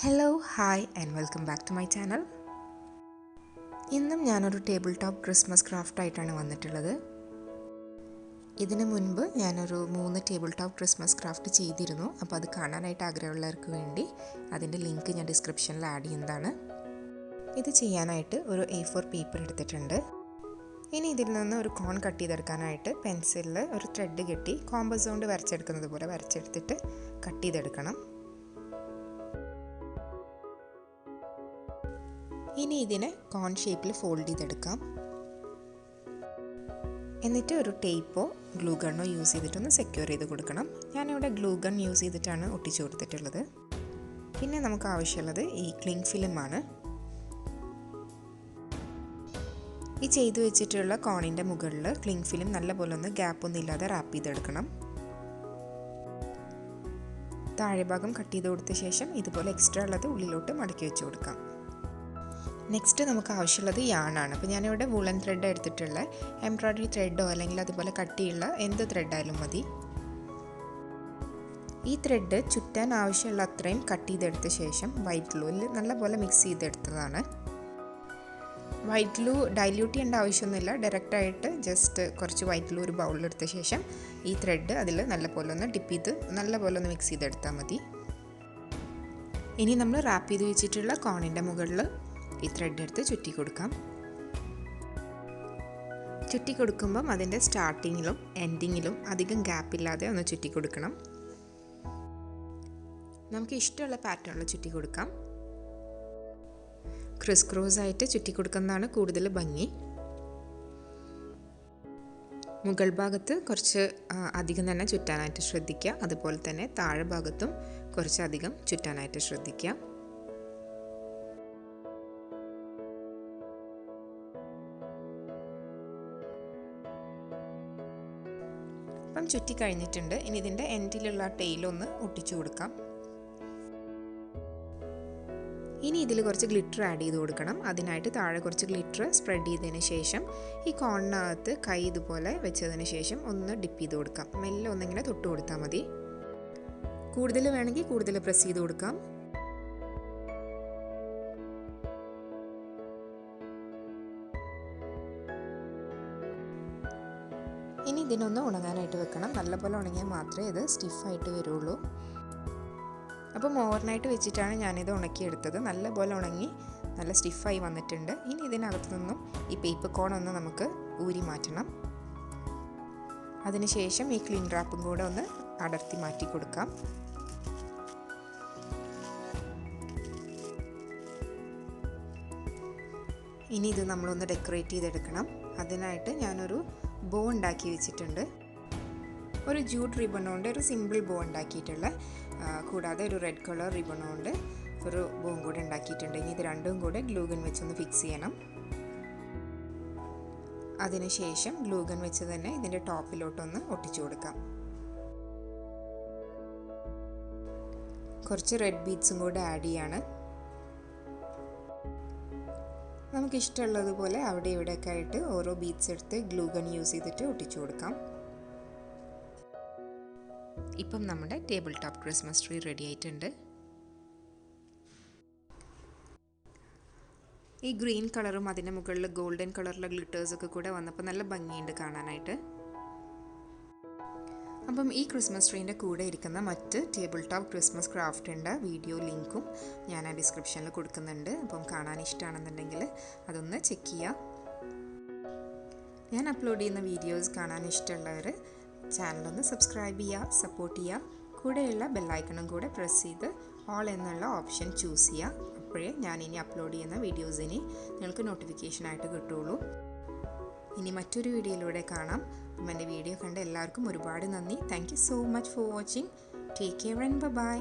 Hello, hi and welcome back to my channel. ഇന്നും ഞാനൊരു table top Christmas craft ആയിട്ടാണ് വന്നിട്ടുള്ളത്. ഇതിനു മുൻപ് ഞാനൊരു 3 ടേബിൾ ടോപ്പ് ക്രിസ്മസ് ക്രാഫ്റ്റ് ചെയ്തിരുന്നു. അപ്പോൾ അത് കാണാനായിട്ട് ആഗ്രഹമുള്ളവർക്ക് വേണ്ടി അതിൻ്റെ ലിങ്ക് ഞാൻ ഡിസ്ക്രിപ്ഷനിൽ ആഡ് ചെയ്യുന്നതാണ്. ഇത് ചെയ്യാനായിട്ട് ഒരു A4 പേപ്പർ എടുത്തിട്ടുണ്ട്. ഇനി ഇതിൽ നിന്ന് ഒരു കോൺ കട്ട് ചെയ്തെടുക്കാനായിട്ട് പെൻസിലിൽ ഒരു ത്രെഡ് കെട്ടി കോമ്പസ് കൊണ്ട് വരച്ചെടുക്കുന്നത് പോലെ വരച്ചെടുത്തിട്ട് കട്ട് ചെയ്തെടുക്കണം. ഇനി ഇതിനെ കോൺ ഷേപ്പിൽ ഫോൾഡ് ചെയ്തെടുക്കാം. എന്നിട്ട് ഒരു ടേപ്പോ ഗ്ലൂ ഗണ്ണോ യൂസ് ചെയ്തിട്ടൊന്ന് സെക്യൂർ ചെയ്ത് കൊടുക്കണം. ഞാനിവിടെ ഗ്ലൂ ഗൺ യൂസ് ചെയ്തിട്ടാണ് ഒട്ടിച്ചു കൊടുത്തിട്ടുള്ളത്. പിന്നെ നമുക്ക് ആവശ്യമുള്ളത് ഈ ക്ലിംഗ് ഫിലിമാണ്. ഈ ചെയ്തു വെച്ചിട്ടുള്ള കോണിൻ്റെ മുകളിൽ ക്ലിംഗ് ഫിലിം നല്ലപോലെ ഒന്ന് ഗ്യാപ്പൊന്നും ഇല്ലാതെ റാപ്പ് ചെയ്തെടുക്കണം. താഴെ ഭാഗം കട്ട് ചെയ്ത് കൊടുത്ത ശേഷം ഇതുപോലെ എക്സ്ട്രാ ഉള്ളത് ഉള്ളിലോട്ട് മടക്കി വെച്ച് കൊടുക്കാം. നെക്സ്റ്റ് നമുക്ക് ആവശ്യമുള്ളത് യാണാണ്. അപ്പോൾ ഞാനിവിടെ വൂളൻ ത്രെഡ് എടുത്തിട്ടുള്ള എംബ്രോയ്ഡറി ത്രെഡോ അല്ലെങ്കിൽ അതുപോലെ കട്ടിയുള്ള എന്ത് ത്രെഡായാലും മതി. ഈ ത്രെഡ് ചുറ്റാൻ ആവശ്യമുള്ള അത്രയും കട്ട് ചെയ്തെടുത്ത ശേഷം വൈറ്റ് ഗ്ലൂവിൽ നല്ലപോലെ മിക്സ് ചെയ്തെടുത്തതാണ്. വൈറ്റ് ഗ്ലൂ ഡൈല്യൂട്ട് ചെയ്യേണ്ട ആവശ്യമൊന്നുമില്ല. ഡയറക്റ്റായിട്ട് ജസ്റ്റ് കുറച്ച് വൈറ്റ് ഗ്ലൂ ഒരു ബൗളിലെടുത്ത ശേഷം ഈ ത്രെഡ് അതിൽ നല്ലപോലെ ഒന്ന് ഡിപ്പ് ചെയ്ത് നല്ലപോലെ ഒന്ന് മിക്സ് ചെയ്തെടുത്താൽ മതി. ഇനി നമ്മൾ റാപ്പ് ചെയ്ത് വെച്ചിട്ടുള്ള കോണിൻ്റെ മുകളിൽ ഈ ത്രെഡ് എടുത്ത് ചുറ്റി കൊടുക്കാം. ചുറ്റി കൊടുക്കുമ്പം അതിൻ്റെ സ്റ്റാർട്ടിങ്ങിലും എൻഡിങ്ങിലും അധികം ഗ്യാപ്പില്ലാതെ ഒന്ന് ചുറ്റി കൊടുക്കണം. നമുക്ക് ഇഷ്ടമുള്ള പാറ്റേണിൽ ചുറ്റി കൊടുക്കാം. ക്രിസ് ക്രോസ് ആയിട്ട് ചുറ്റി കൊടുക്കുന്നതാണ് കൂടുതൽ ഭംഗി. മുകൾ ഭാഗത്ത് കുറച്ച് അധികം തന്നെ ചുറ്റാനായിട്ട് ശ്രദ്ധിക്കുക. അതുപോലെ തന്നെ താഴെ ഭാഗത്തും കുറച്ചധികം ചുറ്റാനായിട്ട് ശ്രദ്ധിക്കുക. അപ്പം ചുറ്റി കഴിഞ്ഞിട്ടുണ്ട്. ഇനി ഇതിൻ്റെ എൻഡിലുള്ള ടെയിലൊന്ന് ഒട്ടിച്ചു കൊടുക്കാം. ഇനി ഇതിൽ കുറച്ച് ഗ്ലിറ്റർ ആഡ് ചെയ്ത് കൊടുക്കണം. അതിനായിട്ട് താഴെ കുറച്ച് ഗ്ലിറ്റർ സ്പ്രെഡ് ചെയ്തതിന് ശേഷം ഈ കോണിനകത്ത് കൈ ഇതുപോലെ വെച്ചതിന് ശേഷം ഒന്ന് ഡിപ്പ് ചെയ്ത് കൊടുക്കാം. മെല്ലെ ഒന്നിങ്ങനെ തൊട്ട് കൊടുത്താൽ മതി. കൂടുതൽ വേണമെങ്കിൽ കൂടുതൽ പ്രസ് ചെയ്ത് കൊടുക്കാം. ഇനി ഇതിനൊന്ന് ഉണങ്ങാനായിട്ട് വെക്കണം. നല്ലപോലെ ഉണങ്ങിയാൽ മാത്രമേ ഇത് സ്റ്റിഫായിട്ട് വരുള്ളൂ. അപ്പം ഓവർനൈറ്റ് വെച്ചിട്ടാണ് ഞാനിത് ഉണക്കിയെടുത്തത്. നല്ലപോലെ ഉണങ്ങി നല്ല സ്റ്റിഫായി വന്നിട്ടുണ്ട്. ഇനി ഇതിനകത്തു നിന്നും ഈ പേപ്പർ കോണൊന്ന് നമുക്ക് ഊരി മാറ്റണം. അതിനുശേഷം ഈ ക്ലീൻ റാപ്പും കൂടെ ഒന്ന് അടർത്തി മാറ്റി കൊടുക്കാം. ഇനി ഇത് നമ്മളൊന്ന് ഡെക്കറേറ്റ് ചെയ്തെടുക്കണം. അതിനായിട്ട് ഞാനൊരു ബോ ഉണ്ടാക്കി വെച്ചിട്ടുണ്ട്. ഒരു ജൂട്ട് റിബൺ കൊണ്ട് ഒരു സിമ്പിൾ ബോ ഉണ്ടാക്കിയിട്ടുള്ള, കൂടാതെ ഒരു റെഡ് കളർ റിബൺ കൊണ്ട് ഒരു ബോം കൂടെ ഉണ്ടാക്കിയിട്ടുണ്ട്. ഇനി ഇത് രണ്ടും കൂടെ ഗ്ലൂഗൺ വെച്ചൊന്ന് ഫിക്സ് ചെയ്യണം. അതിനുശേഷം ഗ്ലൂഗൺ വെച്ച് തന്നെ ഇതിൻ്റെ ടോപ്പിലോട്ടൊന്ന് ഒട്ടിച്ചു കൊടുക്കാം. കുറച്ച് റെഡ് ബീഡ്സും കൂടെ ആഡ് ചെയ്യാണ്. നമുക്കിഷ്ടമുള്ളതുപോലെ അവിടെ ഇവിടെയൊക്കെ ആയിട്ട് ഓരോ ബീഡ്സ് എടുത്ത് ഗ്ലൂഗൺ യൂസ് ചെയ്തിട്ട് ഒട്ടിച്ചു കൊടുക്കാം. ഇപ്പം നമ്മുടെ table top Christmas tree ready ആയിട്ടുണ്ട്. ഈ ഗ്രീൻ കളറും അതിൻ്റെ മുകളിൽ ഗോൾഡൻ കളറിലെ ഗ്ലിറ്റേഴ്സൊക്കെ കൂടെ വന്നപ്പോൾ നല്ല ഭംഗിയുണ്ട് കാണാനായിട്ട്. അപ്പം ഈ ക്രിസ്മസ് ട്രീൻ്റെ കൂടെ ഇരിക്കുന്ന മറ്റ് ടേബിൾ ടോപ്പ് ക്രിസ്മസ് ക്രാഫ്റ്റിൻ്റെ വീഡിയോ ലിങ്കും ഞാൻ ആ ഡിസ്ക്രിപ്ഷനിൽ കൊടുക്കുന്നുണ്ട്. അപ്പം കാണാൻ ഇഷ്ടമാണെന്നുണ്ടെങ്കിൽ അതൊന്ന് ചെക്ക് ചെയ്യുക. ഞാൻ അപ്ലോഡ് ചെയ്യുന്ന വീഡിയോസ് കാണാൻ ഇഷ്ടമുള്ളവർ ചാനലൊന്ന് സബ്സ്ക്രൈബ് ചെയ്യുക, സപ്പോർട്ട് ചെയ്യുക. കൂടെയുള്ള ബെല്ലൈക്കണും കൂടെ പ്രസ് ചെയ്ത് ഓൾ എന്നുള്ള ഓപ്ഷൻ ചൂസ് ചെയ്യുക. അപ്പോഴേ ഞാനിനി അപ്ലോഡ് ചെയ്യുന്ന വീഡിയോസിന് നിങ്ങൾക്ക് നോട്ടിഫിക്കേഷനായിട്ട് കിട്ടുള്ളൂ. ഇനി മറ്റൊരു വീഡിയോയിലൂടെ കാണാം. അപ്പം എൻ്റെ വീഡിയോ കണ്ട എല്ലാവർക്കും ഒരുപാട് നന്ദി. Thank you so much for watching. Take care and by.